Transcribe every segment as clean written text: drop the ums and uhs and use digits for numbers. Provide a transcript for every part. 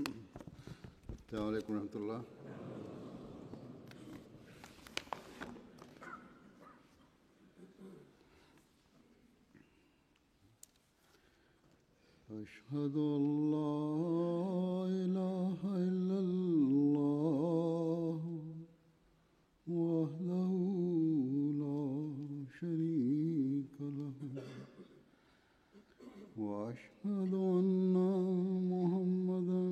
السلام عليكم ورحمة الله. أشهد أن لا إله إلا الله وحده لا شريك له وأشهد أن محمدا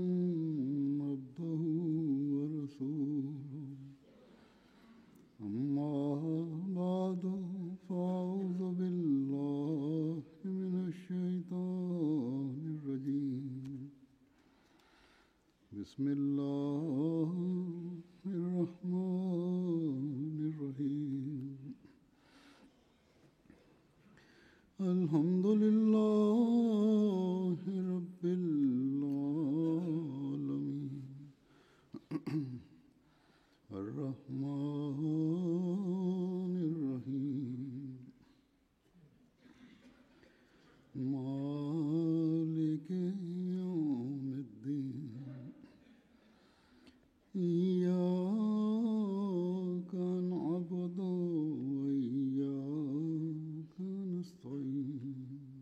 عبده ورسوله أما بعد فأعوذ بالله من الشيطان الرجيم بسم الله الرحمن الرحيم الحمد لله رب العالمين الرحمن الرحيم مالك يوم الدين إياك نعبد وإياك نستعين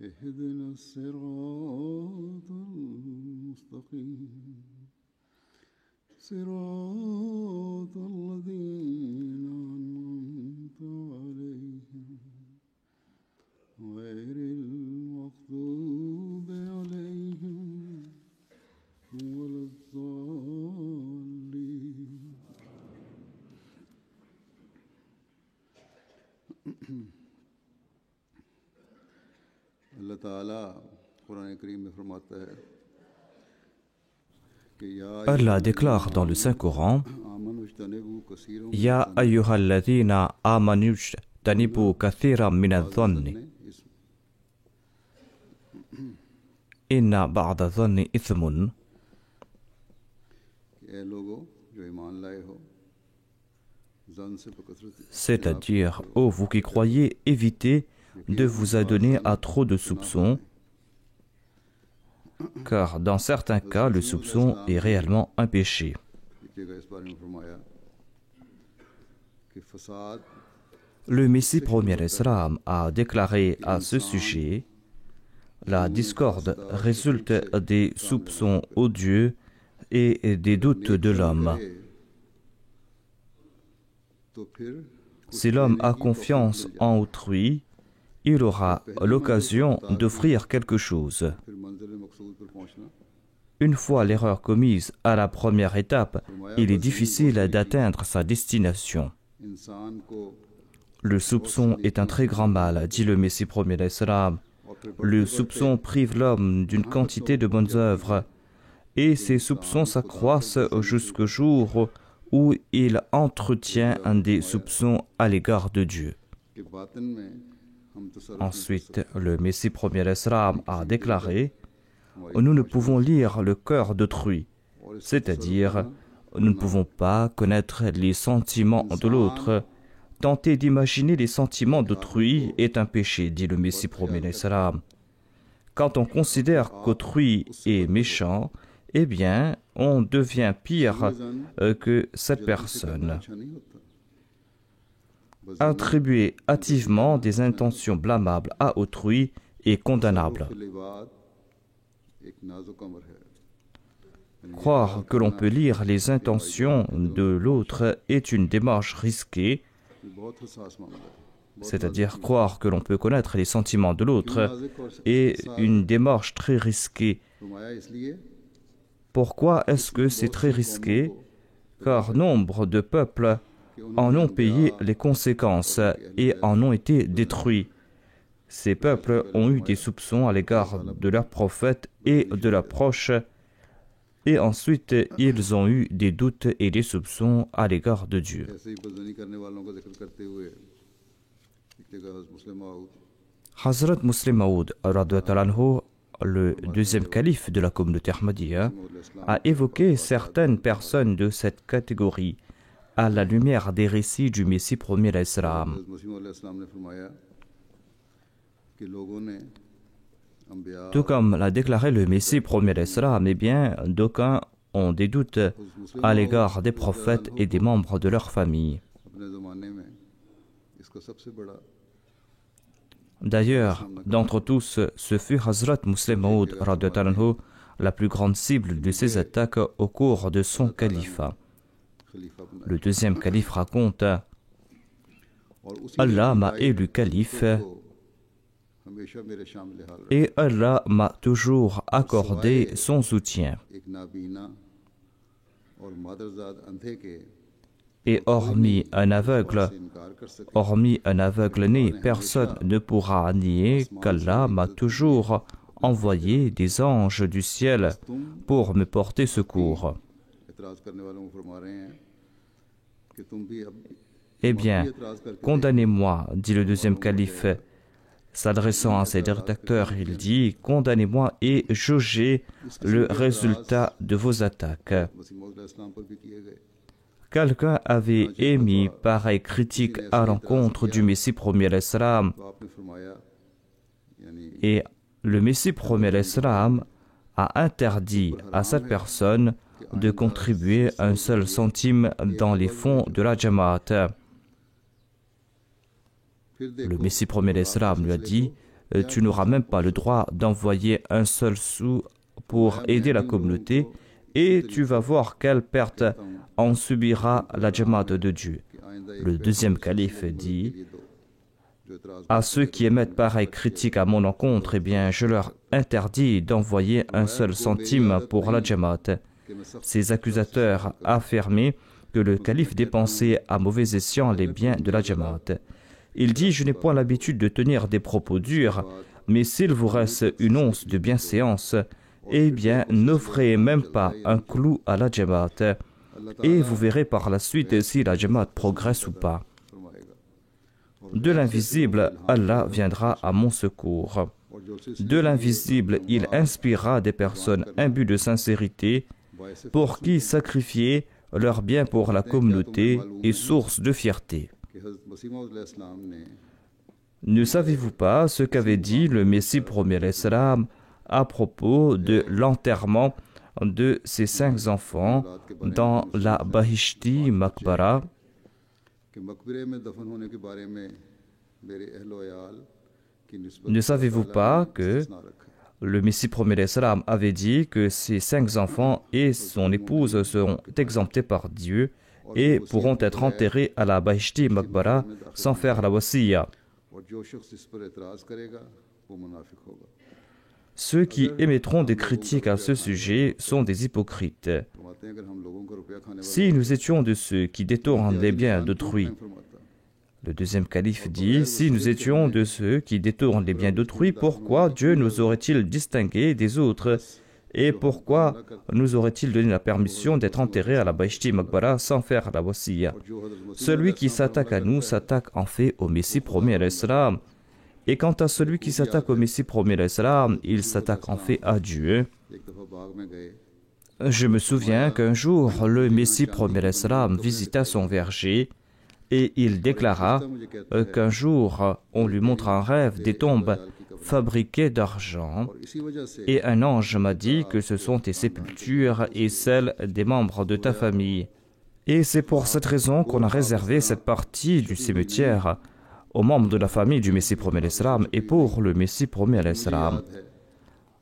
اهدنا الصراط المستقيم صراط الذين أنعمت عليهم غير المغضوب عليهم ولا الضالين. اللہ تعالیٰ قرآن کریم میں فرماتا ہے Allah déclare dans le Saint-Coran Ya ayyuhalladhina amanujtanibu kathiran minadh-dhanni Inna ba'da dhanni ithmun. C'est-à-dire, ô vous qui croyez, évitez de vous adonner à trop de soupçons, car dans certains cas, le soupçon est réellement un péché. Le Messie premier Islam a déclaré à ce sujet: la discorde résulte des soupçons odieux et des doutes de l'homme. Si l'homme a confiance en autrui, il aura l'occasion d'offrir quelque chose. Une fois l'erreur commise à la première étape, il est difficile d'atteindre sa destination. Le soupçon est un très grand mal, dit le Messie premier d'Islam. Le soupçon prive l'homme d'une quantité de bonnes œuvres, et ces soupçons s'accroissent jusqu'au jour où il entretient des soupçons à l'égard de Dieu. Ensuite, le Messie premier d'Islam a déclaré: nous ne pouvons lire le cœur d'autrui, c'est-à-dire, nous ne pouvons pas connaître les sentiments de l'autre. Tenter d'imaginer les sentiments d'autrui est un péché, dit le Messie premier d'Islam. Quand on considère qu'autrui est méchant, eh bien, on devient pire que cette personne. Attribuer hâtivement des intentions blâmables à autrui est condamnable. Croire que l'on peut lire les intentions de l'autre est une démarche risquée, c'est-à-dire croire que l'on peut connaître les sentiments de l'autre est une démarche très risquée. Pourquoi est-ce que c'est très risqué? Car nombre de peuples en ont payé les conséquences et en ont été détruits. Ces peuples ont eu des soupçons à l'égard de leurs prophètes et de leurs proches, et ensuite ils ont eu des doutes et des soupçons à l'égard de Dieu. Hazrat Muslim Maud, le deuxième calife de la communauté Ahmadiyya, a évoqué certaines personnes de cette catégorie à la lumière des récits du Messie premier d'Islam. अम्बिया Tout comme l'a déclaré le Messie premier Islam, eh bien, d'aucuns ont des doutes à l'égard des prophètes et des membres de leur famille. अपने ज़माने में इसका सबसे बड़ा D'ailleurs, d'entre tous, ce fut Hazrat Muslim Maud radhiyallahu anhu, la plus grande cible de ces attaques au cours de son califat. खलीफा बना Le deuxième calife raconte और उसी Allah m'a élu calife को हमेशा मेरे शामिल हाल et Allah m'a toujours accordé son soutien. एक नाबीना और मादरजाद अंधे के Et hormis un aveugle, से इनकार कर सके hormis un aveugle-né, personne ne pourra nier qu'Allah m'a toujours envoyé des anges du ciel pour me porter secours. एतराज करने वालों को फरमा रहे हैं कि तुम भी अब Eh bien, एतराज करके condamnez-moi, dit le deuxième calife. S'adressant à ses rédacteurs, il dit, condamnez-moi et jaugez le résultat de vos attaques. मसीह मौद इस्लाम पर भी किए गए Quelqu'un avait émis pareille critique à l'encontre du Messie premier l'Islam, तो आपने फरमाया यानी et le Messie premier l'Islam a interdit à cette personne de contribuer un seul centime dans les fonds de la Jamaat. फिर Le देखो Messie premier l'Islam lui a dit, tu n'auras même pas le droit d'envoyer un seul sou pour aider la communauté et tu vas voir quelle perte en subira la Jamaat de Dieu. कि आइंदा Le deuxième calife dit, ये दो जो एतराज à ceux qui émettent pareille critique à mon encontre, eh bien, je leur interdis d'envoyer un seul centime pour la Jamaat. कि मैं सख्त Ces accusateurs affirmaient que le calife dépensait à mauvais escient les biens de la Jamaat. Il dit, je n'ai point l'habitude de tenir des propos durs, mais s'il vous reste une once de bienséance, eh bien, n'offrez même pas un clou à la Jamaat, et vous verrez par la suite si la Jamaat progresse ou pas. फरमाएगा De l'invisible, Allah viendra à mon secours. और जो सिलसिले De l'invisible, il inspirera des personnes imbues de sincérité बायसे pour qui sacrifier leur bien pour la communauté est source de fierté. कि हज़रत मसीह मौद इस्लाम ने Ne savez-vous pas ce qu'avait dit le Messie premier l'Islam à propos de l'enterrement de ses 5 enfants dans la Bahishti Maqbara? कि मकबरे में दफन होने के बारे में मेरे अहलो अयाल की निस्बत Ne savez-vous pas que इस्तेस्ना रखा है। le Messie premier l'Islam avait dit que ses 5 enfants et son épouse seront exemptés par Dieu et pourront être enterrés à la Bahishti Maqbara sans faire la wasiya. और जो शख्स इस पर एतराज करेगा वो मुनाफिक होगा। Ceux qui émettront des critiques à ce sujet sont des hypocrites. फरमाते हैं अगर हम लोगों का रुपया खाने Si nous étions de ceux qui détournent les biens d'autrui, फरमाता le deuxième calife dit, si nous étions de ceux qui détournent les biens d'autrui, pourquoi Dieu nous aurait-il distingués des autres et pourquoi nous aurait-il donné la permission d'être enterrés à la Bahishti Maqbara sans faire la wasiya? जो हज़रत मसीह Celui qui s'attaque à nous s'attaque en fait au Messie premier l'Islam. Et quant à celui qui s'attaque au Messie premier l'Islam, il s'attaque en fait à Dieu. एक दफा बाग में गए Je me souviens qu'un jour, le Messie premier l'Islam visita son verger et il déclara qu'un jour, on lui montre un rêve des tombes fabriquées d'argent और इसी वजह से et un ange m'a dit que ce sont tes sépultures et celles des membres de ta famille. Et c'est pour cette raison qu'on a réservé cette partie du cimetière aux membres de la famille du Messie premier l'Islam et pour le Messie premier l'Islam. याद है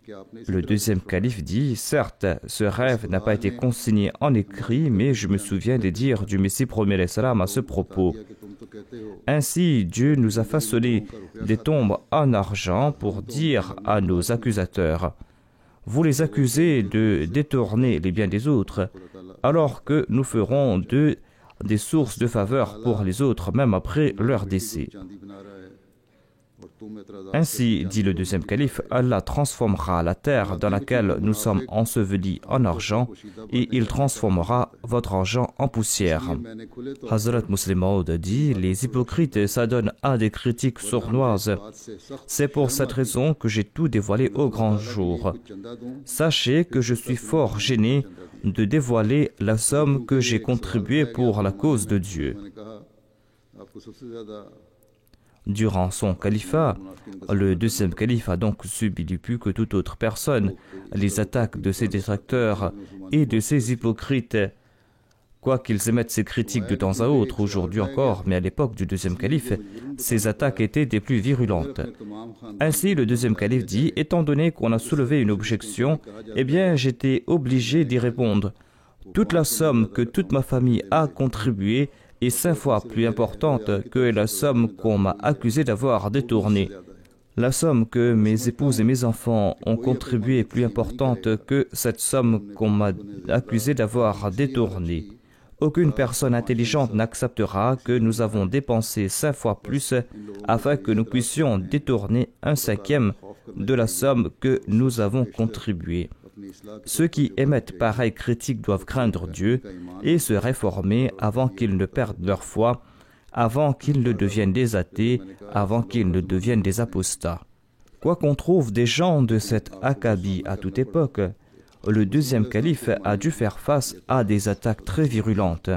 कि आपने इस Le deuxième calife dit, certes, ce rêve n'a pas été consigné en écrit, mais je me souviens des dires du Messie premier l'Islam à ce propos. किया कि तुम तो कहते हो Ainsi, Dieu nous a façonné des tombes en argent pour dire à nos accusateurs, vous les accusez de détourner les biens des autres, alors que nous ferons d'eux des sources de faveur pour les autres, même après leur décès. चांदी बना रहा है और तुम एतराज़ Ainsi, dit le deuxième calife, Allah transformera la terre dans laquelle nous sommes ensevelis en argent et il transformera votre argent en poussière. मैंने खुले तो Hazrat Muslim Maud dit, les hypocrites s'adonnent à des critiques sournoises. बात से सख्त C'est pour cette raison que j'ai tout dévoilé au grand jour. चंदा दूं Sachez que je suis fort gêné de dévoiler la somme que j'ai contribuée pour la cause de Dieu. मैंने कहा आपको सबसे ज्यादा Durant son califat, le deuxième calife a donc subi du plus que toute autre personne les attaques de ses détracteurs et de ses hypocrites. Quoiqu'ils émettent ces critiques de temps à autre, aujourd'hui encore, mais à l'époque du deuxième calife, ces attaques étaient des plus virulentes. Ainsi, le deuxième calife dit, étant donné qu'on a soulevé une objection, eh bien, j'étais obligé d'y répondre. Toute la somme que toute ma famille a contribuée est 5 fois plus importante que la somme qu'on m'a accusé d'avoir détournée. La somme que mes épouses et mes enfants ont contribuée est plus importante que cette somme qu'on m'a accusé d'avoir détournée. Aucune personne intelligente n'acceptera que nous avons dépensé 5 fois plus afin que nous puissions détourner 1/5 de la somme que nous avons contribuée. Ceux qui émettent pareilles critiques doivent craindre Dieu et se réformer avant qu'ils ne perdent leur foi, avant qu'ils ne deviennent des athées, avant qu'ils ne deviennent des apostats. Quoi qu'on trouve des gens de cette acabit à toute époque, le deuxième calife a dû faire face à des attaques très virulentes.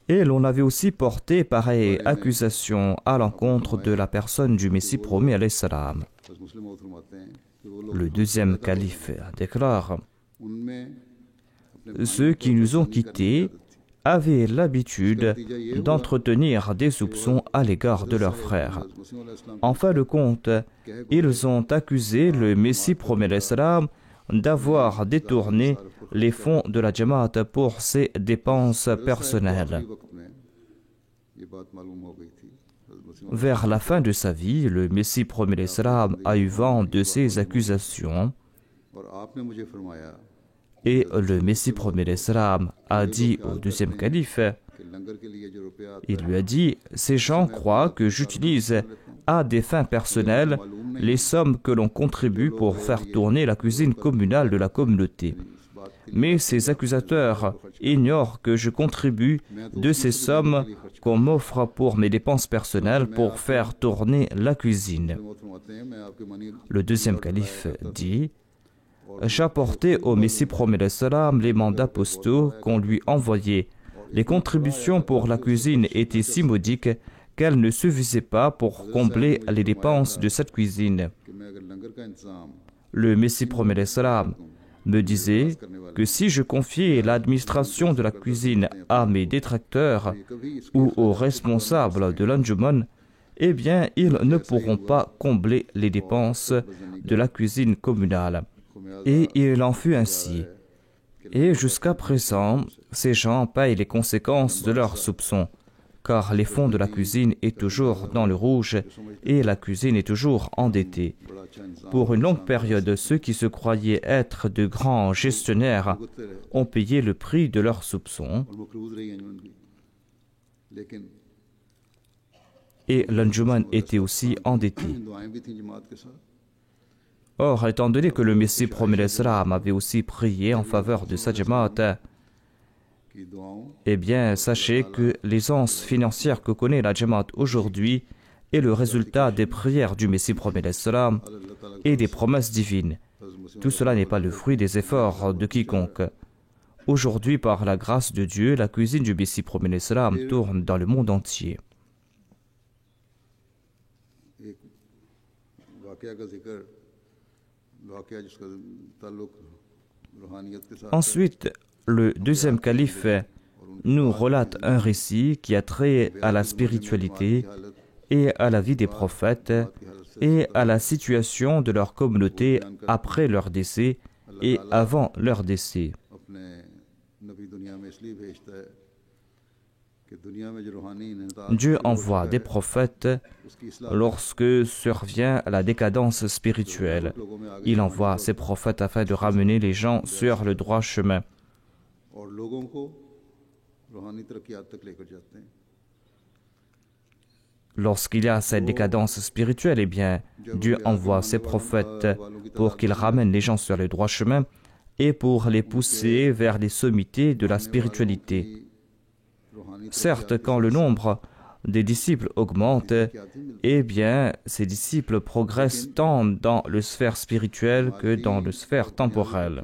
Et l'on avait aussi porté pareille accusation à l'encontre de la personne du Messie promis alayhi salam. Le deuxième calife déclare « Ceux qui nous ont quittés avaient l'habitude d'entretenir des soupçons à l'égard de leurs frères. En fin de compte, ils ont accusé le Messie promis alayhi salam d'avoir détourné les fonds de la Jamaat pour ses dépenses personnelles. » Vers la fin de sa vie, le Messie promis alayhi salam a eu vent de ces accusations et le Messie promis alayhi salam a dit au deuxième calife, il lui a dit, ces gens croient que j'utilise à des fins personnelles les sommes que l'on contribue pour faire tourner la cuisine communale de la communauté. Mais ces accusateurs ignorent que je contribue de ces sommes qu'on m'offre pour mes dépenses personnelles pour faire tourner la cuisine. Le deuxième calife dit, j'apportais au Messie promis alayhi salam les mandats postaux qu'on lui envoyait. Les contributions pour la cuisine étaient si modiques qu'elles ne suffisaient pas pour combler les dépenses de cette cuisine. Le Messie promis alayhi salam me disait que si je confiais l'administration de la cuisine à mes détracteurs ou aux responsables de l'Anjuman, eh bien, ils ne pourront pas combler les dépenses de la cuisine communale. Et il en fut ainsi. Et jusqu'à présent, ces gens payent les conséquences de leurs soupçons, car les fonds de la cuisine est toujours dans le rouge et la cuisine est toujours endettée. Pour une longue période, ceux qui se croyaient être de grands gestionnaires ont payé le prix de leurs soupçons. Et l'Anjuman était aussi endetté. Or, étant donné que le Messie promis alayhi salam avait aussi prié en faveur de sa Jamaat, eh bien, sachez que l'aisance financière que connaît la Jamaat aujourd'hui est le résultat des prières du Messie promis alayhi salam et des promesses divines. Tout cela n'est pas le fruit des efforts de quiconque. Aujourd'hui, par la grâce de Dieu, la cuisine du Messie promis alayhi salam tourne dans le monde entier. Ensuite, le deuxième calife nous relate un récit qui a trait à la spiritualité et à la vie des prophètes et à la situation de leur communauté après leur décès et avant leur décès. Dieu envoie des prophètes lorsque survient la décadence spirituelle. Il envoie ces prophètes afin de ramener les gens sur le droit chemin. Lorsqu'il y a cette décadence spirituelle, eh bien, Dieu envoie ses prophètes pour qu'ils ramènent les gens sur le droit chemin et pour les pousser vers les sommités de la spiritualité. Certes, quand le nombre des disciples augmente, eh bien, ces disciples progressent tant dans le sphère spirituel que dans le sphère temporelle.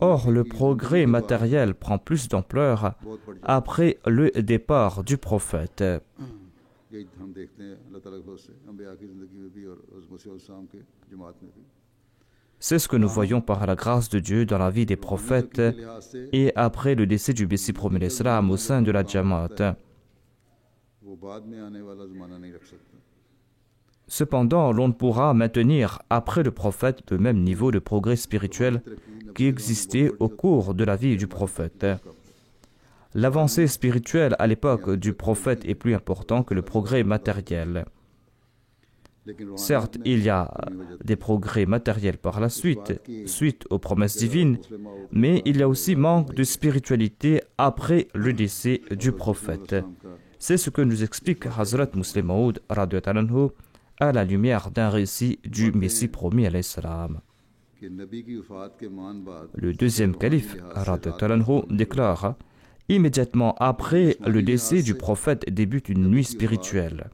Or, le progrès matériel prend plus d'ampleur après le départ du prophète. यही हम देखते हैं अल्लाह ताला के फजल से अंबिया की ज़िंदगी में भी और मसीह अलैहिस्सलाम के जमात में भी। C'est ce que nous voyons par la grâce de Dieu dans la vie des prophètes et après le décès du Messie promis l'Islam au sein de la Jamaat. वो बाद में आने वाला ज़माना नहीं रख सकता। Cependant, l'on ne pourra maintenir après le prophète le même niveau de progrès spirituel qui existait au cours de la vie du prophète. L'avancée spirituelle à l'époque du prophète est plus importante que le progrès matériel. Certes, il y a des progrès matériels par la suite aux promesses divines, mais il y a aussi manque de spiritualité après le décès du prophète. C'est ce que nous explique Hazrat Muslim Maud radhiyallahu anhu à la lumière d'un récit du Messie promis alayhi salam. Le deuxième calife radhiyallahu anhu déclare: immédiatement après le décès du prophète débute une nuit spirituelle.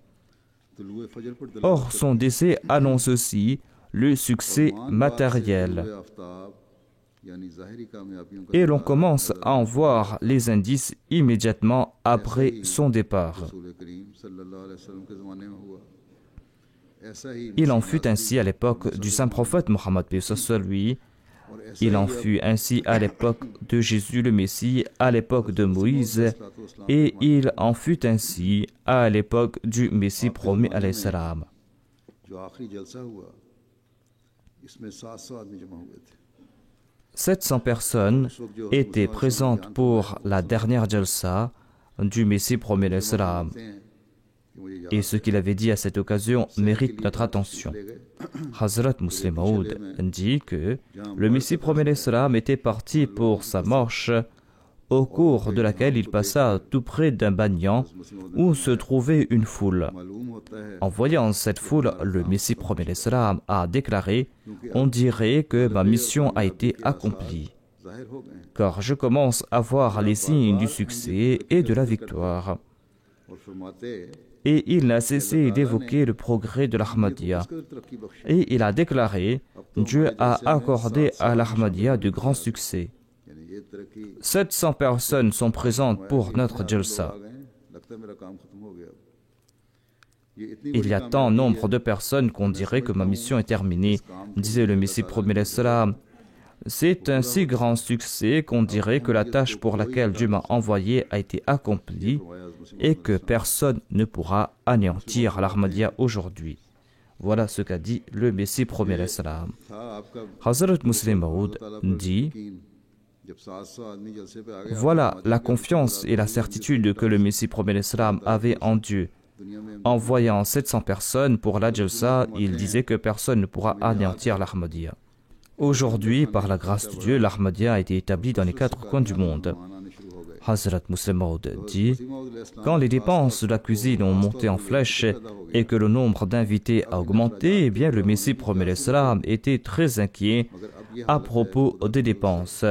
Or, son décès annonce aussi le succès matériel. Et l'on commence à en voir les indices immédiatement après son départ. Il en fut ainsi à l'époque du saint prophète Mohammed lui. Il en fut ainsi à l'époque de Jésus le Messie, à l'époque de Moïse, et il en fut ainsi à l'époque du Messie promis alayhi salam. 700 personnes étaient présentes pour la dernière jalsa du Messie promis alayhi salam. Et ce qu'il avait dit à cette occasion mérite notre attention. Hazrat Muslim Maud dit que le Messie promis alayhi salam était parti pour sa marche, au cours de laquelle il passa tout près d'un banyan où se trouvait une foule. En voyant cette foule, le Messie promis alayhi salam a déclaré: on dirait que ma mission a été accomplie, car je commence à voir les signes du succès et de la victoire. Et il n'a cessé d'évoquer le progrès de l'Ahmadiyya. Et il a déclaré: Dieu a accordé à l'Ahmadiyya de grands succès. 700 personnes sont présentes pour notre jalsa. Il y a tant nombre de personnes qu'on dirait que ma mission est terminée, disait le Messie promis alayhi salam. C'est un si grand succès qu'on dirait que la tâche pour laquelle Dieu m'a envoyé a été accomplie et que personne ne pourra anéantir l'Ahmadiyya aujourd'hui. Voilà ce qu'a dit le Messie promis alayhi salam. Hazrat Muslim Maud dit: voilà la confiance et la certitude que le Messie promis alayhi salam avait en Dieu. En voyant 700 personnes pour la jalsa, il disait que personne ne pourra anéantir l'Ahmadiyya. Aujourd'hui, par la grâce de Dieu, l'Ahmadiyya a été établie dans les 4 coins du monde. Hazrat Muslim Maud dit: quand les dépenses de la cuisine ont monté en flèche et que le nombre d'invités a augmenté, eh bien le Messie promis alayhi salam était très inquiet à propos des dépenses.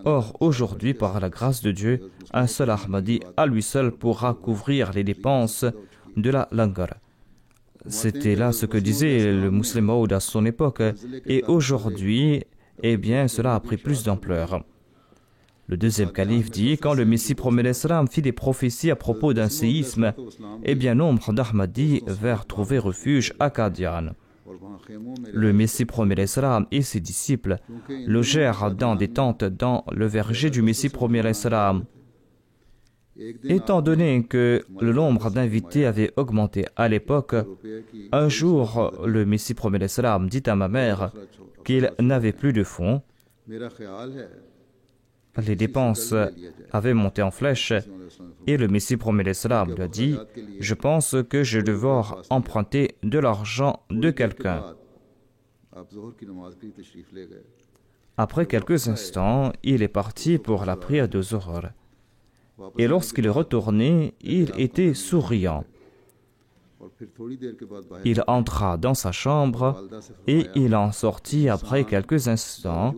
Or, aujourd'hui, par la grâce de Dieu, un seul Ahmadi à lui seul pourra couvrir les dépenses de la langar. C'était là ce que disait le Muslim Maud à son époque, et aujourd'hui, eh bien, cela a pris plus d'ampleur. Le deuxième calife dit: quand le Messie promis alayhi salam fit des prophéties à propos d'un séisme, eh bien, nombre d'Ahmadis vinrent trouver refuge à Qadian. Le Messie promis alayhi salam et ses disciples logèrent dans des tentes dans le verger du Messie promis alayhi salam. Étant donné que le nombre d'invités avait augmenté à l'époque, un jour, le Messie promis alayhi salam dit à ma mère qu'il n'avait plus de fonds. Les dépenses avaient monté en flèche et le Messie promis alayhi salam lui a dit: je pense que je vais devoir emprunter de l'argent de quelqu'un. Après quelques instants, il est parti pour la prière de Zuhr. Et lorsqu'il est retourné, il était souriant. Il entra dans sa chambre et il en sortit après quelques instants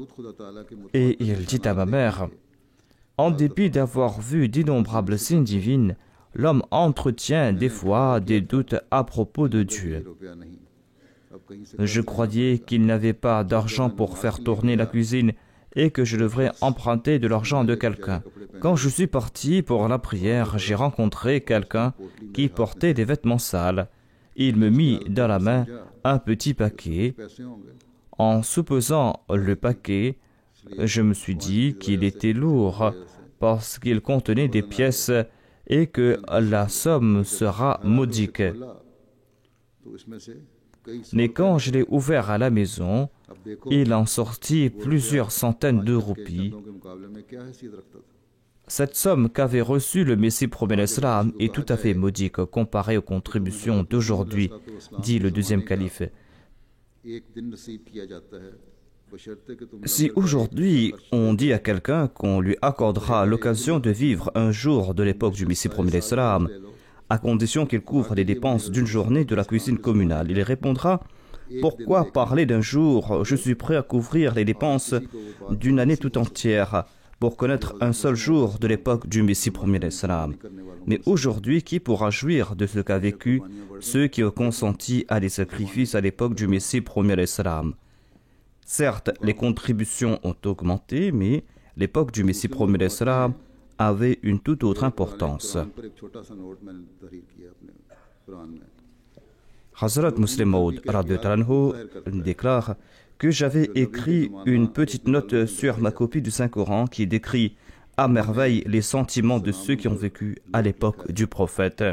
et il dit à ma mère: en dépit d'avoir vu d'innombrables signes divines, l'homme entretient des fois des doutes à propos de Dieu. Je croyais qu'il n'avait pas d'argent pour faire tourner la cuisine et que je devrais emprunter de l'argent de quelqu'un. Quand je suis parti pour la prière, j'ai rencontré quelqu'un qui portait des vêtements sales. Il me mit dans la main un petit paquet. En soupesant le paquet, je me suis dit qu'il était lourd parce qu'il contenait des pièces et que la somme sera modique. Mais quand je l'ai ouvert à la maison, il en sortit plusieurs centaines de roupies. Cette somme qu'avait reçue le Messie promet l'Islam est tout à fait modique comparée aux contributions d'aujourd'hui, dit le deuxième calife. Si aujourd'hui on dit à quelqu'un qu'on lui accordera l'occasion de vivre un jour de l'époque du Messie promet l'Islam, à condition qu'il couvre les dépenses d'une journée de la cuisine communale, il répondra: pourquoi parler d'un jour? Je suis prêt à couvrir les dépenses d'une année tout entière pour connaître un seul jour de l'époque du Messie premier l'Islam. Mais aujourd'hui, qui pourra jouir de ce qu'a vécu ceux qui ont consenti à des sacrifices à l'époque du Messie premier l'Islam? Certes, les contributions ont augmenté, mais l'époque du Messie premier l'Islam avait une toute autre importance. Hazrat Muslim Maud déclare que j'avais écrit une petite note sur ma copie du Saint-Coran qui décrit à merveille les sentiments de ceux qui ont vécu à l'époque du prophète.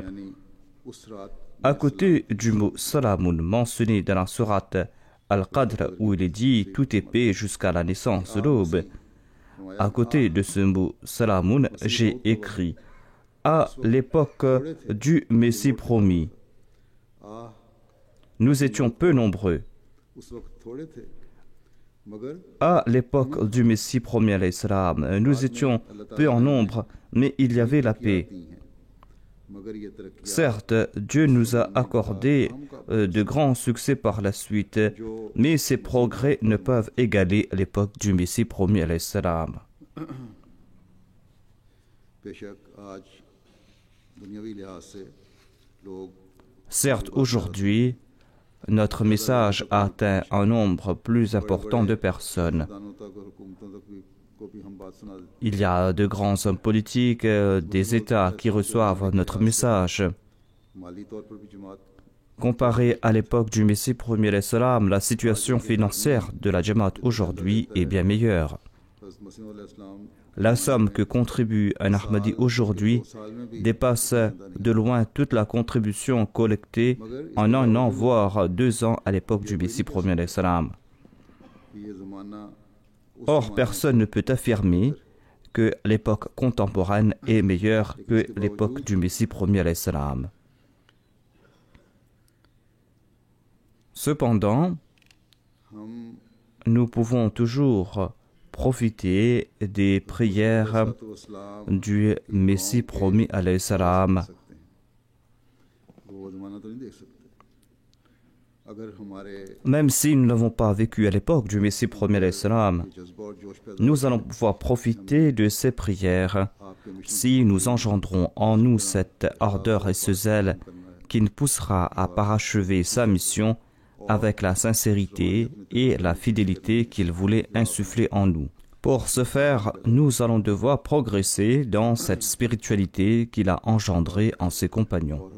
À côté du mot Salamun mentionné dans la sourate Al-Qadr où il est dit « Tout est paix jusqu'à la naissance de l'aube », à côté de ce mot Salamun, j'ai écrit « À l'époque du Messie promis ». Nous étions peu nombreux. À l'époque du Messie premier l'Islam, nous étions peu en nombre, mais il y avait la paix. Certes, Dieu nous a accordé de grands succès par la suite, mais ces progrès ne peuvent égaler l'époque du Messie premier l'Islam. Certes, aujourd'hui, notre message a atteint un nombre plus important de personnes. Il y a de grands hommes politiques, des États qui reçoivent notre message. Comparé à l'époque du Messie premier l'Islam, la situation financière de la Jamaat aujourd'hui est bien meilleure. La somme que contribue un Ahmadi aujourd'hui dépasse de loin toute la contribution collectée en un an, voire 2 ans à l'époque du Messie premier l'Islam. Or, personne ne peut affirmer que l'époque contemporaine est meilleure que l'époque du Messie premier l'Islam. Cependant, nous pouvons toujours profiter des prières du Messie promis alayhi salam. Même si nous ne l'avons pas vécu à l'époque du Messie premier alayhi salam, nous allons pouvoir profiter de ces prières si nous engendrons en nous cette ardeur et ce zèle qui nous poussera à parachever sa mission avec la sincérité et la fidélité qu'il voulait insuffler en nous. Pour ce faire, nous allons devoir progresser dans cette spiritualité qu'il a engendrée en ses compagnons.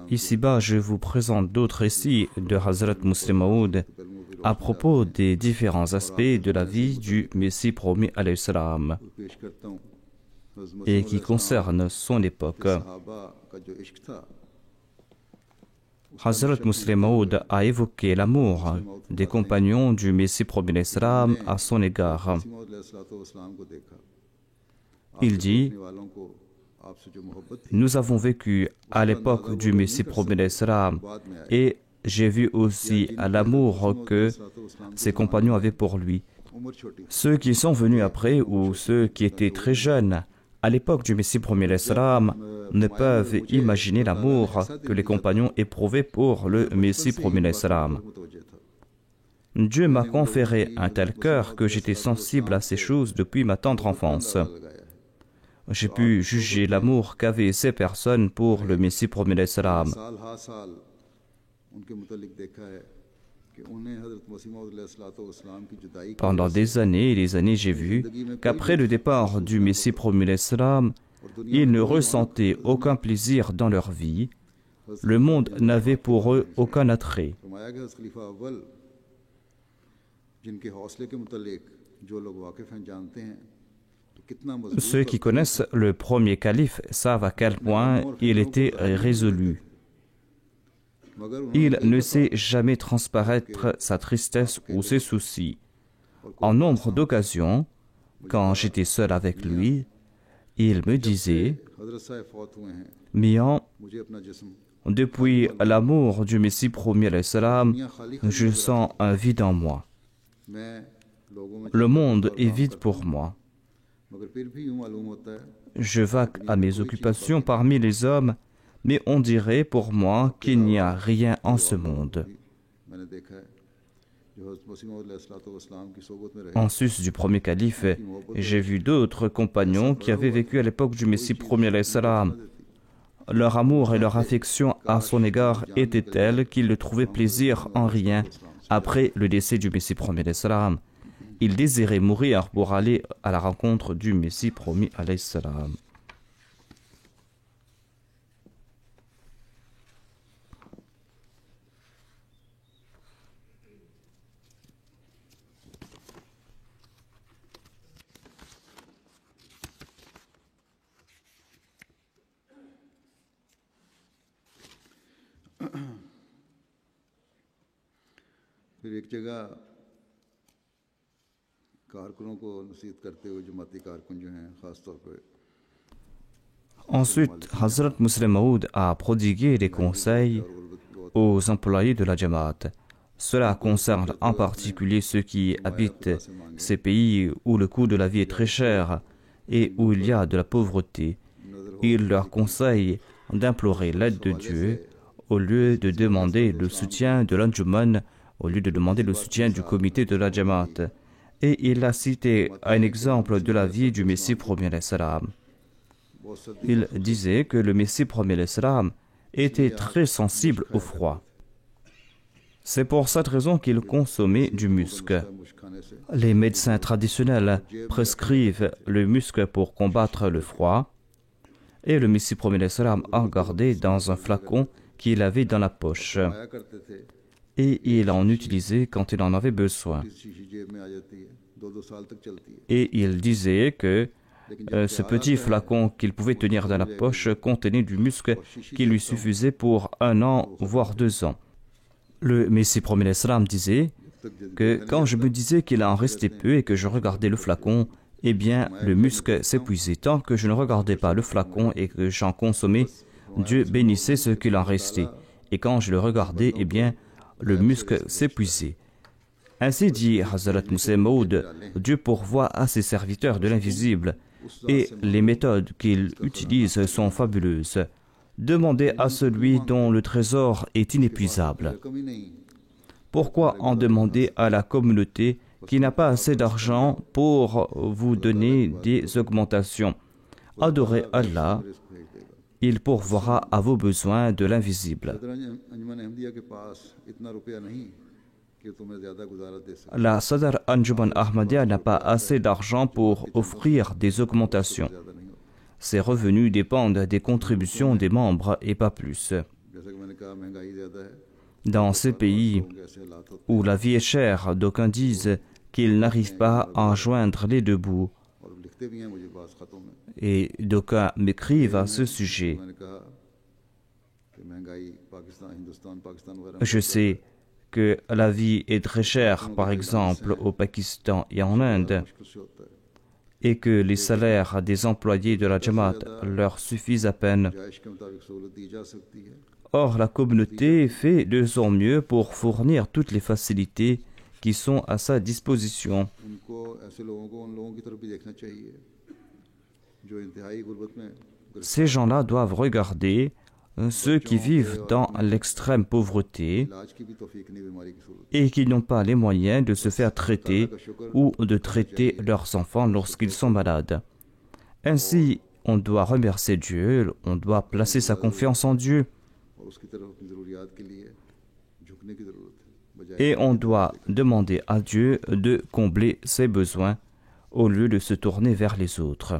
Ici-bas, je vous présente d'autres récits de Hazrat Muslim Maud à propos des différents aspects de la vie du Messie promis alayhi salam et qui concernent son époque. Hazrat Muslim Maud a évoqué l'amour des compagnons du Messie promis l'Islam à son égard. Il dit: nous avons vécu à l'époque du Messie promis l'Islam et j'ai vu aussi l'amour que ses compagnons avaient pour lui. Ceux qui sont venus après ou ceux qui étaient très jeunes à l'époque du Messie premier l'Islam ne peuvent imaginer l'amour que les compagnons éprouvaient pour le Messie premier l'Islam. Dieu m'a conféré un tel cœur que j'étais sensible à ces choses depuis ma tendre enfance. J'ai pu juger l'amour qu'avaient ces personnes pour le Messie premier l'Islam. कि उन्हें हज़रत मसीह मौऊद अलैहिस्सलाम की जुदाई की Pendant des années et des années, j'ai vu qu'après le départ du Messie promis l'Islam, ils ne ressentaient aucun plaisir dans leur vie. Le monde n'avait pour eux aucun attrait. फरमाया कि हज़रत खलीफा अव्वल जिनके हौसले के मुतालिक जो लोग वाकिफ़ हैं जानते हैं कि कितना मजबूत Ceux qui connaissent le premier calife savent à quel point il était résolu. मगर Il ne sait jamais transparaître sa tristesse ou ses soucis. En nombre d'occasions, quand j'étais seul avec lui, il me disait हज़रत साहब फौत हुए हैं « Mian, मुझे अपना जिस्म depuis l'amour du Messie promis alayhi salam, je sens un vide en moi. मैं लोगों में Le monde est vide pour moi. मगर फिर भी यूं मालूम होता है Je vague à mes occupations parmi les hommes, mais on dirait pour moi qu'il n'y a rien en ce monde. मैंने देखा है जो हज़रत मसीह मौऊद अलैहिस्सलाम की सोबत में रहे En sus du premier calife, j'ai vu d'autres compagnons qui avaient vécu à l'époque du Messie promis alayhi salam. Leur amour et leur affection à son égard étaient tels qu'ils ne trouvaient plaisir en rien après le décès du Messie promis alayhi salam. Ils désiraient mourir pour aller à la rencontre du Messie promis alayhi salam. फिर एक जगह कारकुनों को नसीहत करते हुए जमाती कारकुन जो हैं ख़ास तौर पे Ensuite, Hazrat Muslim Maud a prodigué des conseils aux employés de la Jamaat. Cela concerne en particulier ceux qui habitent ces pays où le coût de la vie est très cher et où il y a de la pauvreté. Il leur conseille d'implorer l'aide de Dieu au lieu de demander le soutien de l'Anjuman, au lieu de demander le soutien du comité de la Jamaat. Et il a cité un exemple de la vie du Messie promis alayhi salam. Il disait que le Messie promis alayhi salam était très sensible au froid. C'est pour cette raison qu'il consommait du musc. Les médecins traditionnels prescrivent le musc pour combattre le froid, et le Messie promis alayhi salam a gardé dans un flacon qu'il avait dans la poche, et il en utilisait quand il en avait besoin. Et il disait que ce petit flacon qu'il pouvait tenir dans la poche contenait du musc qui lui suffisait pour 1 an, voire 2 ans. Le Messie promis alayhi salam disait que quand je me disais qu'il en restait peu et que je regardais le flacon, eh bien le musc s'épuisait. Tant que je ne regardais pas le flacon et que j'en consommais, Dieu bénissait ce qu'il en restait. Et quand je le regardais, eh bien le musc s'épuisait. Ainsi dit Hazrat Muslim Maud, Dieu pourvoit à ses serviteurs de l'invisible et les méthodes qu'il utilise sont fabuleuses. Demandez à celui dont le trésor est inépuisable. Pourquoi en demander à la communauté qui n'a pas assez d'argent pour vous donner des augmentations? Adorez Allah, il pourvoira à vos besoins de l'invisible. La Sadr Anjuman Ahmadiyya n'a pas assez d'argent pour offrir des augmentations. Ses revenus dépendent des contributions des membres et pas plus. Dans ces pays où la vie est chère, d'aucuns disent qu'ils n'arrivent pas à en joindre les deux bouts. Et d'aucuns m'écrivent à ce sujet. Je sais que la vie est très chère, par exemple, au Pakistan et en Inde, et que les salaires des employés de la Jamaat leur suffisent à peine. Or, la communauté fait de son mieux pour fournir toutes les facilités qui sont à sa disposition. Ces gens-là doivent regarder ceux qui vivent dans l'extrême pauvreté et qui n'ont pas les moyens de se faire traiter ou de traiter leurs enfants lorsqu'ils sont malades. Ainsi, on doit remercier Dieu, on doit placer sa confiance en Dieu. et on doit demander à Dieu de combler ses besoins au lieu de se tourner vers les autres.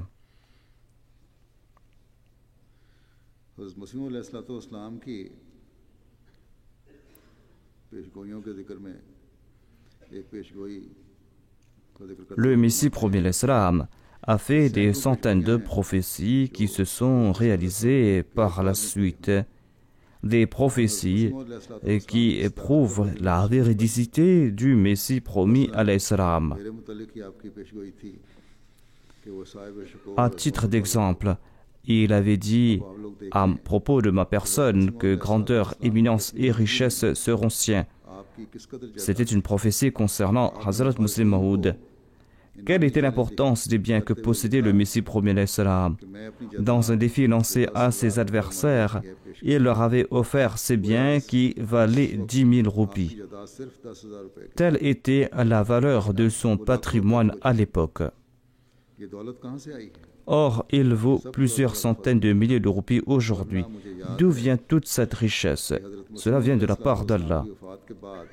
हज़रत मसीह अलैहिस्सलाम की पेशगोइयों के जिक्र में एक पेशगोई का जिक्र करते Le Messie premier l'Islam a fait des centaines de prophéties qui se sont réalisées par la suite, des prophéties qui prouvent la véridicité du Messie promis à l'Islam. मेरे मुतालिक ही आपकी पेशगोई थी कि वो साहिब शकूर À titre d'exemple, il avait dit à propos de ma personne que grandeur, éminence et richesse seront siens. आपकी किस कदर C'était une prophétie concernant Hazrat Muslim Maud. Quelle était l'importance des biens que possédait le Messie premier l'Islam? मैं अपनी Dans un défi lancé à ses adversaires, il leur avait offert ces biens qui valaient 10 000 roupies. जायदाद सिर्फ 10,000 रुपए Telle était la valeur de son patrimoine à l'époque. की। ये दौलत कहाँ से आई? Or, il vaut plusieurs centaines de milliers de roupies aujourd'hui. D'où vient toute cette richesse? Cela vient de la part d'Allah. की वफात के बाद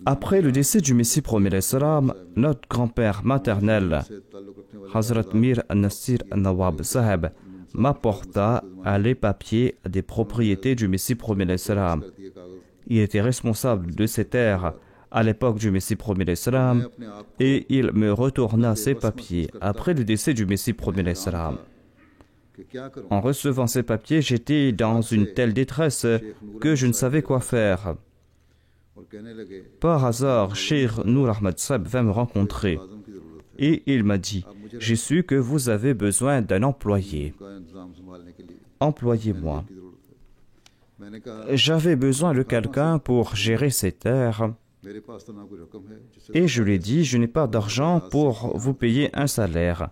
Après le décès du Messie premier l'Islam, notre grand-père maternel, से ताल्लुक रखने वाले Hazrat Mir al-Nasir al-Nawab Saheb, m'apporta les papiers des propriétés du Messie premier l'Islam. ये कागज Il était responsable de ces terres à l'époque du Messie premier l'Islam अपने आप et il me retourna ces papiers après le décès du Messie premier l'Islam. कि क्या करूं? En recevant ces papiers, j'étais dans une telle détresse que je ne savais quoi faire. और कहने लगे Par hasard, Cheikh Nour Ahmad Sab vint me rencontrer आजम की जरूरत है et il m'a dit « J'ai su que vous avez besoin d'un employé. का इंतजाम संभालने के लिए Employez-moi. की जरूरत है। मैंने कहा J'avais besoin de quelqu'un pour gérer ces terres मेरे पास तो ना कोई रकम है जिससे et je lui ai dit « Je n'ai pas d'argent pour vous payer un salaire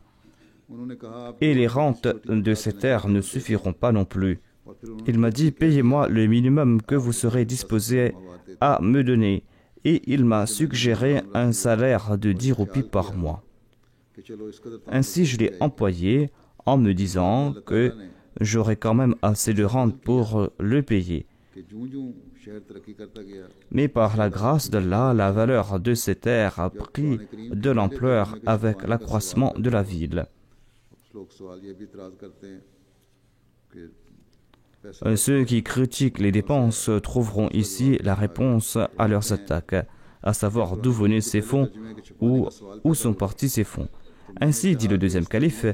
उन्होंने कहा आप et les rentes de ces terres ne suffiront pas non plus. » और फिर उन्होंने Il m'a dit « Payez-moi le minimum que vous serez disposé à me donner. » Et il m'a suggéré un salaire de 10 roupies par mois. कि चलो इस कदर Ainsi, je l'ai employé en me disant que j'aurais quand même assez de rente pour le payer. कि जूं-जूं शहर तरक्की करता गया Mais par la grâce d'Allah, la valeur de ces terres a pris de l'ampleur avec l'accroissement de la ville. लोग सवाल ये भी इतराज करते हैं कि पैसा Ceux qui critiquent les dépenses trouveront ici la réponse à leurs attaques, à savoir d'où venaient ces fonds ou où sont partis ces fonds. Ainsi, dit le deuxième calife,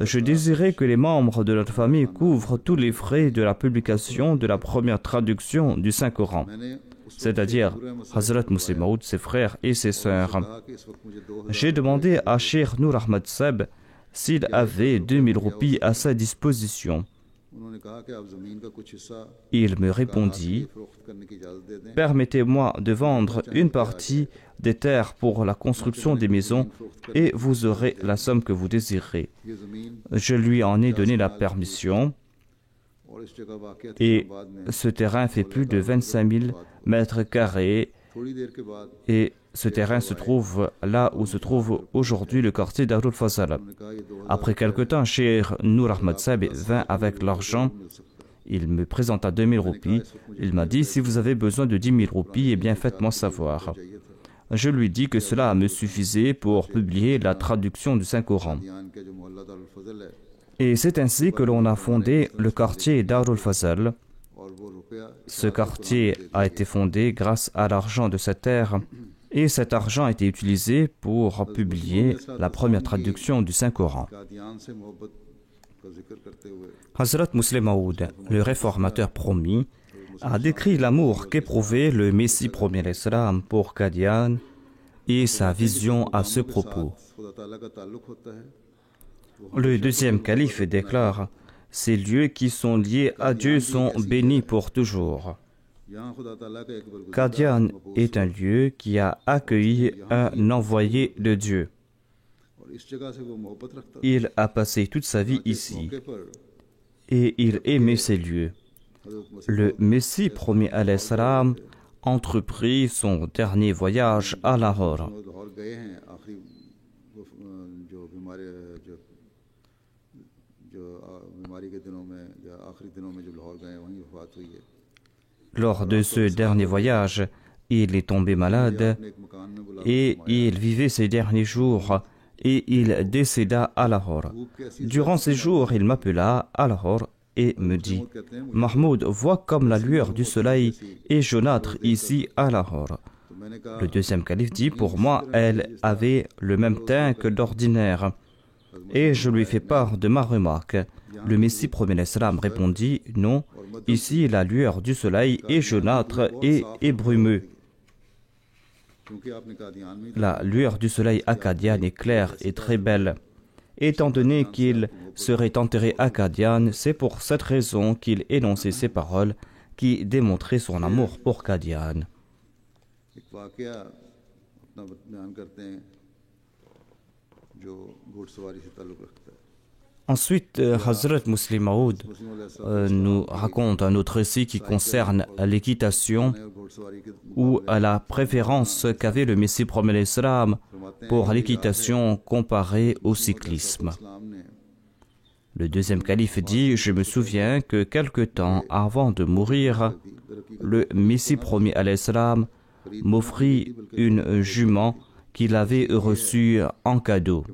je désirais que les membres de notre famille couvrent tous les frais de la publication de la première traduction du Saint-Coran, मैंने उस c'est-à-dire Hazrat Muslim Maud, ses frères et ses sœurs. कहा कि इस वक्त मुझे 2000 J'ai demandé à Cheikh Nour Ahmad Seb s'il avait 2000 roupies à sa disposition. उन्होंने कहा कि आप जमीन का कुछ हिस्सा Il me répondit फरोख्त करने की इजाजत दे दें Permettez-moi de vendre une partie des terres pour la construction des maisons et vous aurez la somme que vous désirez. ये जमीन Je lui en ai donné la permission और इस जगह वाक़या et बाद में ce terrain fait plus de 25 000 mètres carrés थोड़ी देर के बाद et ce terrain se trouve là où se trouve aujourd'hui le quartier Darul Fazal. उन्होंने कहा ये 2000 Après quelque temps, Cheikh Nour Ahmad Sab vint avec l'argent. Il me présenta 2000 roupies. Il m'a dit, si vous avez besoin de 10 000 roupies, eh bien faites-moi savoir. चाहिए था Je lui dis que cela me suffisait pour publier la traduction du Saint-Coran. ध्यान के जो मोहल्ला दारुल फजल है Et c'est ainsi que l'on a fondé le quartier Darul Fazal. और वो रुपया Ce quartier a été fondé grâce à l'argent de cette terre. Et cet argent a été utilisé pour publier la première traduction du Saint-Coran. Kadian से मोहब्बत का जिक्र करते हुए Hazrat Muslim Maud, le réformateur promis, a décrit l'amour qu'éprouvait le Messie premier l'Islam pour Qadian et sa vision à ce propos. खुदा ताला का ताल्लुक होता है Le deuxième calife déclare « Ces lieux qui sont liés à Dieu sont bénis pour toujours. यहाँ खुदा ताला का एक बरगुज़र Qadian est un lieu qui a accueilli un envoyé de Dieu. और इस जगह से वो मोहब्बत रखता Il a passé toute sa vie इस ici मौके पर et il aimait ces lieux. हज़रत मसीह Le Messie premier alayhi salam entreprit son dernier voyage à Lahore. लाहौर गए हैं आखिरी जो बीमारी जो बीमारी के दिनों में या आखिरी दिनों में जब लाहौर गए वहीं वफात हुई है Lors de ce dernier voyage, il est tombé malade et il vivait ses derniers jours et il décéda à Lahore. Durant ces jours, il m'appela à Lahore et me dit « Mahmoud, vois comme la lueur du soleil est jaunâtre ici à Lahore. » Le deuxième calife dit « Pour moi, elle avait le même teint que d'ordinaire. » Et je lui fais part de ma remarque. Le Messie promet l'Islam répondit « Non, ici la lueur du soleil est jaunâtre et brumeux. » La lueur du soleil à Qadian est claire et très belle. Étant donné qu'il serait enterré à Qadian, c'est pour cette raison qu'il énonçait ces paroles qui démontraient son amour pour Qadian. Ensuite, Hazrat Muslim Maud nous raconte un autre récit qui concerne l'équitation ou la préférence qu'avait le Messie promet l'Islam pour l'équitation comparée au cyclisme. Le deuxième calife dit « Je me souviens que quelque temps avant de mourir, le Messie promis à l'Islam m'offrit une jument qu'il avait reçue en cadeau.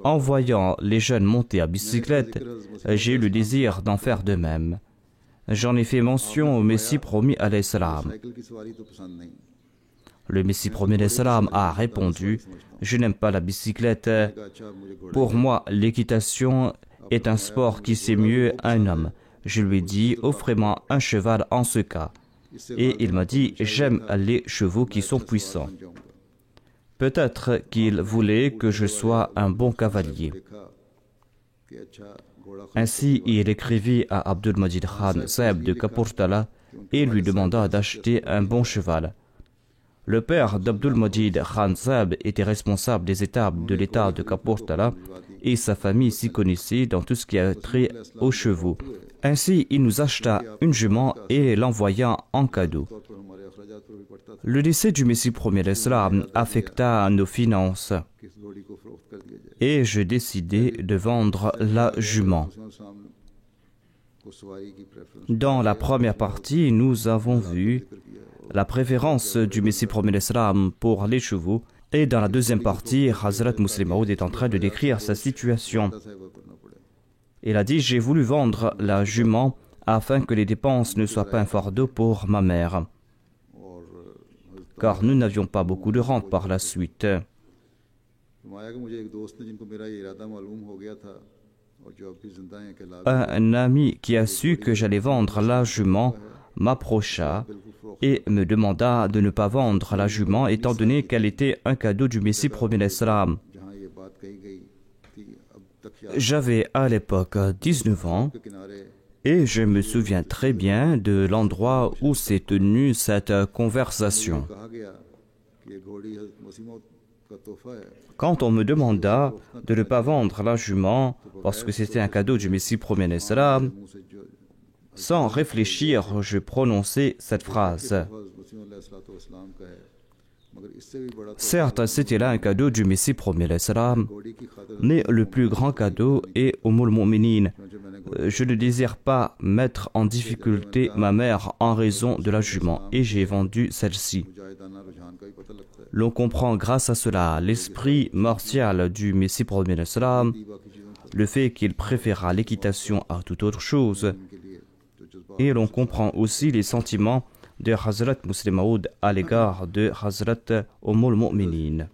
En voyant les jeunes monter à bicyclette, j'ai eu le désir d'en faire de même. J'en ai fait mention au Messie promis à l'Islam. Le Messie promis à l'Islam a répondu « Je n'aime pas la bicyclette. Pour moi, l'équitation est un sport qui sait mieux un homme. » Je lui ai dit « Offrez-moi un cheval en ce cas. » Et il m'a dit « J'aime les chevaux qui sont puissants. » Peut-être qu'il voulait que je sois un bon cavalier. Ainsi, il écrivit à Abdul Majid Khan Saeb de Kapurtala et lui demanda d'acheter un bon cheval. Le père d'Abdul Majid Khan Saeb était responsable des étapes de l'état de Kapurtala et sa famille s'y connaissait dans tout ce qui a trait aux chevaux. Ainsi, il nous acheta une jument et l'envoya en cadeau. Le décès du Messie premier l'Islam affecta nos finances et je décidai de vendre la jument. Dans la première partie, nous avons vu la préférence du Messie premier l'Islam pour les chevaux et dans la deuxième partie, Hazrat Muslim Maud est en train de décrire sa situation. Il a dit « J'ai voulu vendre la jument afin que les dépenses ne soient pas un fardeau pour ma mère. » Car nous n'avions pas beaucoup de rente par la suite. Un ami qui a su que j'allais vendre la jument m'approcha et me demanda de ne pas vendre la jument étant donné qu'elle était un cadeau du Messie premier l'Islam. J'avais à l'époque 19 ans et je me souviens très bien de l'endroit où s'est tenue cette conversation. Quand on me demanda de ne pas vendre la jument parce que c'était un cadeau du Messie premier l'Islam, sans réfléchir, je prononçai cette phrase. Certes, c'était là un cadeau du Messie premier l'Islam, mais le plus grand cadeau est Ummul Mu'minin. Je ne désire pas mettre en difficulté ma mère en raison de la jument et j'ai vendu celle-ci. L'on comprend grâce à cela l'esprit martial du Messie premier l'Islam, le fait qu'il préféra l'équitation à toute autre chose, et l'on comprend aussi les sentiments de Hazrat Muslim Maud à l'égard de Hazrat Ummul Mu'minin.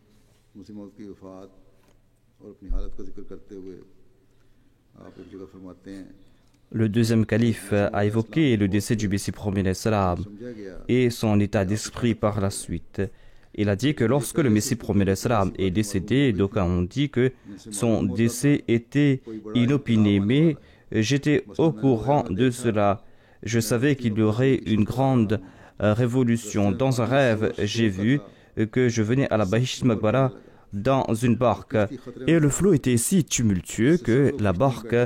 Le deuxième calife a évoqué le décès du Messie premier l'Islam et son état d'esprit par la suite. Il a dit que lorsque le Messie premier l'Islam est décédé, d'aucuns ont dit que son décès était inopiné, mais j'étais au courant de cela. Je savais qu'il y aurait une grande révolution. Dans un rêve, j'ai vu que je venais à la Bahish Magbara dans une barque et le flot était si tumultueux que la barque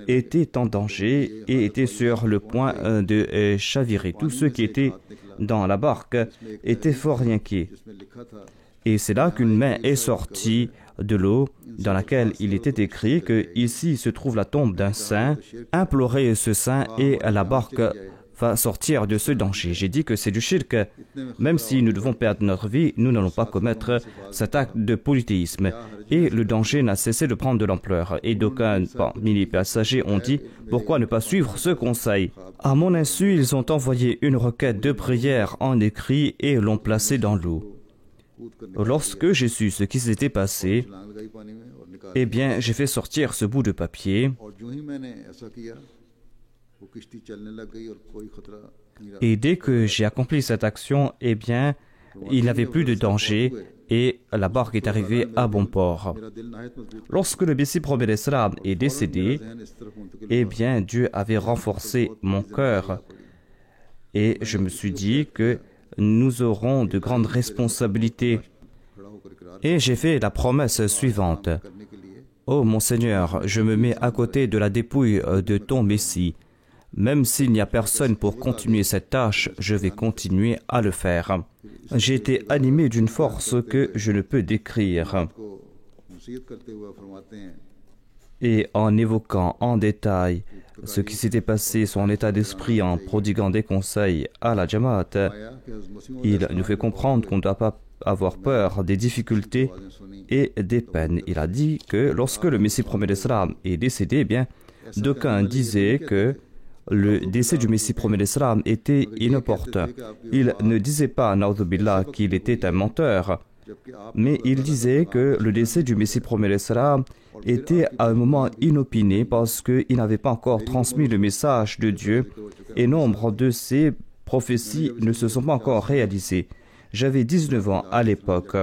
était en danger et était sur le point de chavirer. Tous ceux qui étaient dans la barque étaient fort inquiets. Et c'est là qu'une main est sortie de l'eau dans laquelle il était écrit que ici se trouve la tombe d'un saint. Implorez ce saint et la barque va sortir de ce danger. J'ai dit que c'est du shirk. Même si nous devons perdre notre vie, nous n'allons pas commettre cet acte de polythéisme. Et le danger n'a cessé de prendre de l'ampleur. Et d'aucuns parmi les passagers ont dit « Pourquoi ne pas suivre ce conseil ?» À mon insu, ils ont envoyé une requête de prière en écrit et l'ont placée dans l'eau. Lorsque j'ai su ce qui s'était passé, eh bien, j'ai fait sortir ce bout de papier et dès que j'ai accompli cette action, eh bien, il n'y avait plus de danger et la barque est arrivée à bon port. Lorsque le Messie prophète d'Islam est décédé, eh bien, Dieu avait renforcé mon cœur et je me suis dit que nous aurons de grandes responsabilités. Et j'ai fait la promesse suivante. « Oh mon Seigneur, je me mets à côté de la dépouille de ton Messie. Même s'il n'y a personne pour continuer cette tâche, je vais continuer à le faire. » J'ai été animé d'une force que je ne peux décrire. Et en évoquant en détail ce qui s'était passé, son état d'esprit en prodiguant des conseils à la Jamaat, il nous fait comprendre qu'on ne doit pas avoir peur des difficultés et des peines. Il a dit que lorsque le Messie prophète d'Islam est décédé, eh bien, d'aucuns disaient que le décès du Messie prophète d'Islam était inopportun. Il ne disait pas, na'udhu-billah, qu'il était un menteur, mais il disait que le décès du Messie prophète d'Islam était à un moment inopiné parce qu'il n'avait pas encore transmis le message de Dieu et nombre de ces prophéties ne se sont pas encore réalisées. J'avais 19 ans à l'époque.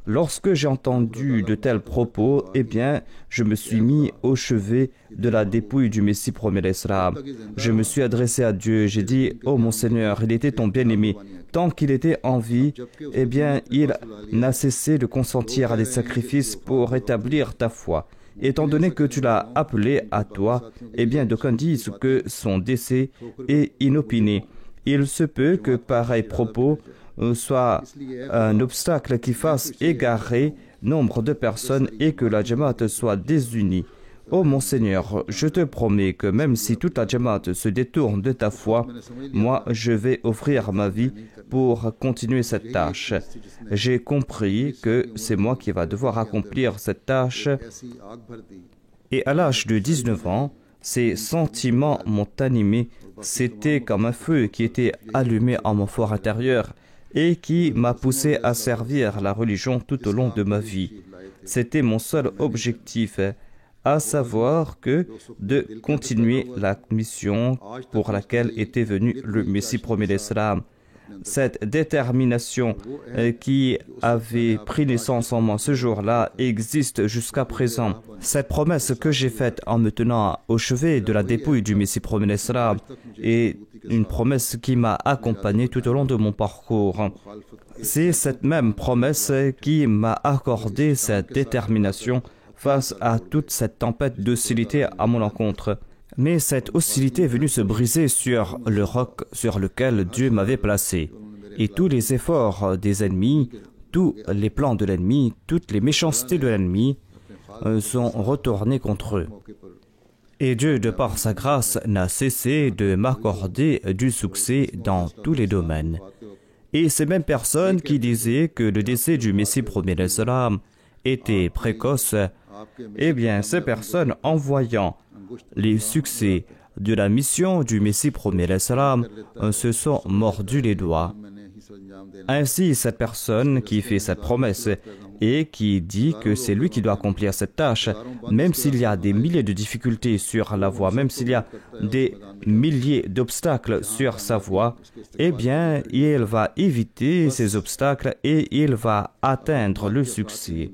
Lorsque j'ai entendu de tels propos, eh bien, je me suis mis au chevet de la dépouille du Messie prophète d'Islam. Je me suis adressé à Dieu, j'ai dit « Oh mon Seigneur, il était ton bien-aimé. Tant qu'il était en vie, eh bien, il n'a cessé de consentir à des sacrifices pour rétablir ta foi. Étant donné que tu l'as appelé à toi, eh bien, d'aucuns disent que son décès est inopiné. Il se peut que pareil propos soit un obstacle qui fasse égarer nombre de personnes et que la Jamaat soit désunie. Ô mon Seigneur, je te promets que même si toute la Jamaat se détourne de ta foi, moi je vais offrir ma vie pour continuer cette tâche. J'ai compris que c'est moi qui va devoir accomplir cette tâche et à l'âge de 19 ans, ces sentiments m'ont animé. C'était comme un feu qui était allumé en mon fort intérieur et qui m'a poussé à servir la religion tout au long de ma vie. C'était mon seul objectif, à savoir que de continuer la mission pour laquelle était venu le Messie prophète d'Islam. Cette détermination qui avait pris naissance en moi ce jour-là existe jusqu'à présent. Cette promesse que j'ai faite en me tenant au chevet de la dépouille du Messie prophète d'Islam est une promesse qui m'a accompagné tout au long de mon parcours. C'est cette même promesse qui m'a accordé cette détermination face à toute cette tempête d'hostilité à mon encontre. Mais cette hostilité est venue se briser sur le roc sur lequel Dieu m'avait placé. Et tous les efforts des ennemis, tous les plans de l'ennemi, toutes les méchancetés de l'ennemi sont retournés contre eux. Et Dieu, de par sa grâce, n'a cessé de m'accorder du succès dans tous les domaines. Et ces mêmes personnes qui disaient que le décès du Messie prophète d'Islam était précoce, eh bien, ces personnes, en voyant les succès de la mission du Messie prophète d'Islam, se sont mordus les doigts. Ainsi, cette personne qui fait cette promesse et qui dit que c'est lui qui doit accomplir cette tâche, même s'il y a des milliers de difficultés sur la voie, même s'il y a des milliers d'obstacles sur sa voie, eh bien, il va éviter ces obstacles et il va atteindre le succès.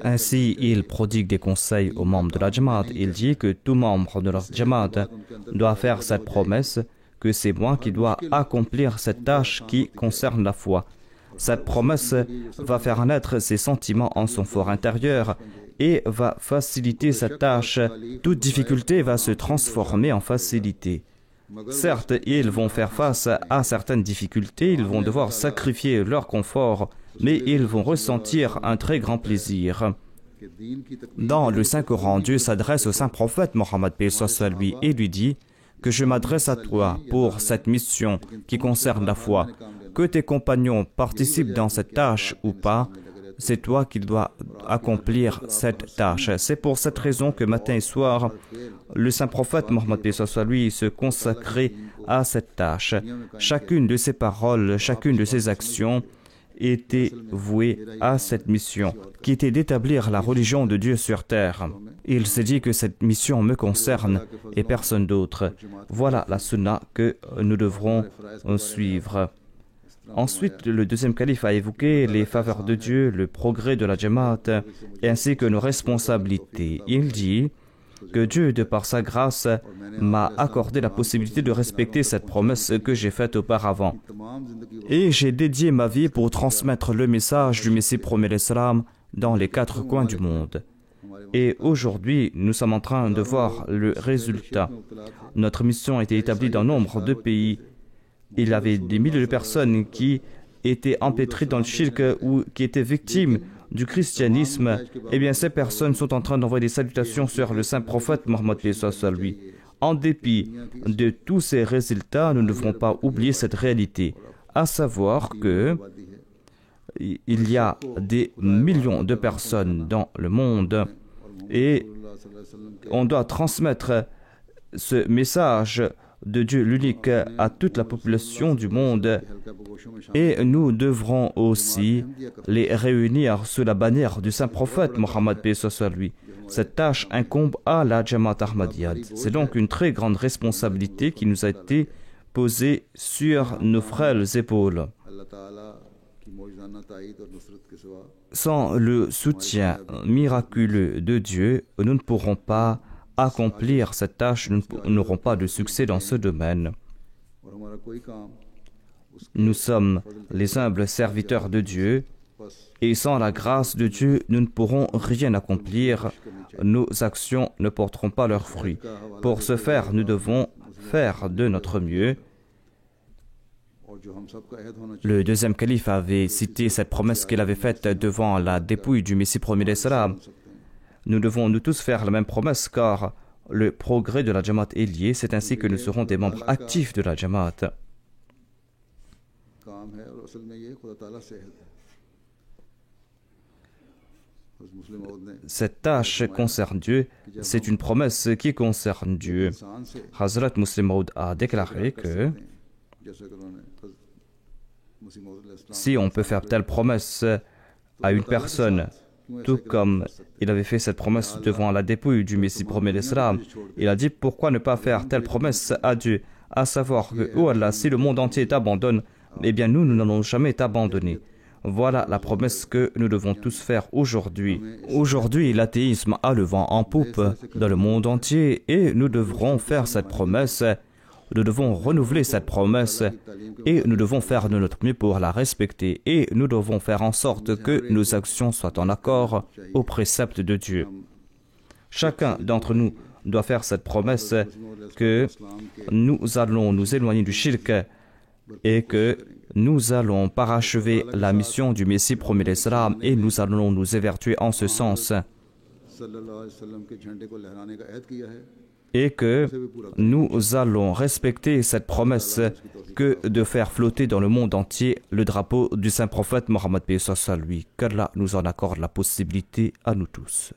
Ainsi, il prodigue des conseils aux membres de la Jamaat. Il dit que tout membre de la Jamaat doit faire cette promesse que c'est moi qui dois accomplir cette tâche qui concerne la foi. Cette promesse va faire naître ses sentiments en son fort intérieur et va faciliter cette tâche. Toute difficulté va se transformer en facilité. Certes, ils vont faire face à certaines difficultés, ils vont devoir sacrifier leur confort, mais ils vont ressentir un très grand plaisir. Dans le Saint-Coran, Dieu s'adresse au Saint-Prophète Mohammed paix soit lui et lui dit que je m'adresse à toi pour cette mission qui concerne la foi. Que tes compagnons participent dans cette tâche ou pas, c'est toi qui dois accomplir cette tâche. C'est pour cette raison que matin et soir, le Saint-Prophète Mohammed paix soit lui se consacrait à cette tâche. Chacune de ses paroles, chacune de ses actions était vouée à cette mission, qui était d'établir la religion de Dieu sur terre. Il s'est dit que cette mission me concerne et personne d'autre. Voilà la sunna que nous devrons suivre. Ensuite, le deuxième calife a évoqué les faveurs de Dieu, le progrès de la Jamaat, ainsi que nos responsabilités. Il dit que Dieu, de par sa grâce, m'a accordé la possibilité de respecter cette promesse que j'ai faite auparavant. Et j'ai dédié ma vie pour transmettre le message du Messie promet l'Islam dans les 4 coins du monde. Et aujourd'hui, nous sommes en train de voir le résultat. Notre mission a été établie dans nombre de pays. Il y avait des milliers de personnes qui étaient empêtrées dans le shirk ou qui étaient victimes du christianisme. Eh bien, ces personnes sont en train d'envoyer des salutations sur le saint prophète Mohammed paix soit lui. En dépit de tous ces résultats, nous ne devrons pas oublier cette réalité, à savoir que il y a des millions de personnes dans le monde et on doit transmettre ce message de Dieu l'unique à toute la population du monde et nous devrons aussi les réunir sous la bannière du saint prophète Mohammed paix soit lui. Cette tâche incombe à la Jamaat Ahmadiyya. C'est donc une très grande responsabilité qui nous a été posée sur nos frêles épaules. Sans le soutien miraculeux de Dieu, nous ne pourrons pas accomplir cette tâche, nous n'aurons pas de succès dans ce domaine. Nous sommes les humbles serviteurs de Dieu et sans la grâce de Dieu, nous ne pourrons rien accomplir. Nos actions ne porteront pas leurs fruits. Pour ce faire, nous devons faire de notre mieux. Le deuxième calife avait cité cette promesse qu'il avait faite devant la dépouille du Messie promis l'Islam. Nous devons nous tous faire la même promesse car le progrès de la Jamaat est lié. C'est ainsi que nous serons des membres actifs de la Jamaat. Cette tâche concerne Dieu, c'est une promesse qui concerne Dieu. Hazrat Muslim Maud a déclaré que si on peut faire telle promesse à une personne, tout comme il avait fait cette promesse devant la dépouille du Messie promet l'Islam, il a dit pourquoi ne pas faire telle promesse à Dieu, à savoir que, oh Allah, si le monde entier t'abandonne, eh bien nous n'allons jamais t'abandonner. Voilà la promesse que nous devons tous faire aujourd'hui. Aujourd'hui, l'athéisme a le vent en poupe dans le monde entier et nous devrons faire cette promesse. Nous devons renouveler cette promesse et nous devons faire de notre mieux pour la respecter et nous devons faire en sorte que nos actions soient en accord aux préceptes de Dieu. Chacun d'entre nous doit faire cette promesse que nous allons nous éloigner du shirk et que nous allons parachever la mission du Messie promis l'Islam et nous allons nous évertuer en ce sens. Et que nous allons respecter cette promesse que de faire flotter dans le monde entier le drapeau du saint prophète Mohammed paix soit lui. Qu'Allah nous en accorde la possibilité à nous tous.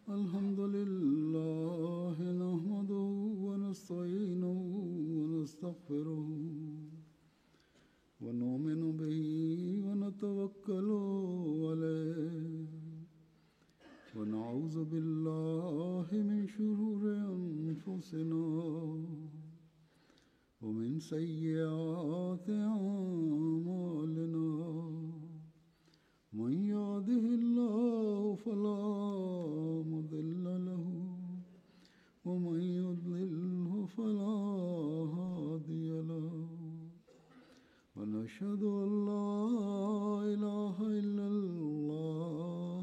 Alhamdulillah, nahmaduhu wa nasta'inuhu wa nastaghfiruh. ونؤمن به ونتوكل عليه ونعوذ بالله من شرور أنفسنا ومن سيئات أعمالنا من يهده الله فلا مضل له ومن يضلله فلا هادي له ونشهد أن لا إله إلا الله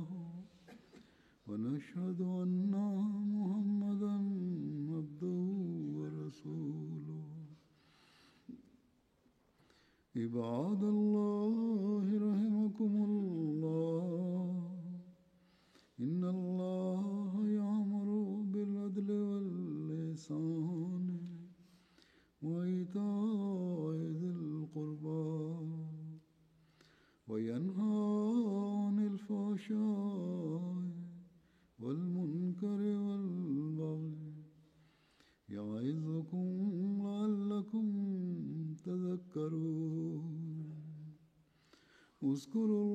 ونشهد أن محمدا عبده ورسوله عباد الله رحمكم الله إن الله يأمر بالعدل والإحسان وإيتاء ذي القربى وينهى عن الفحشاء والمنكر والبغي يعظكم لعلكم تذكرون اذكروا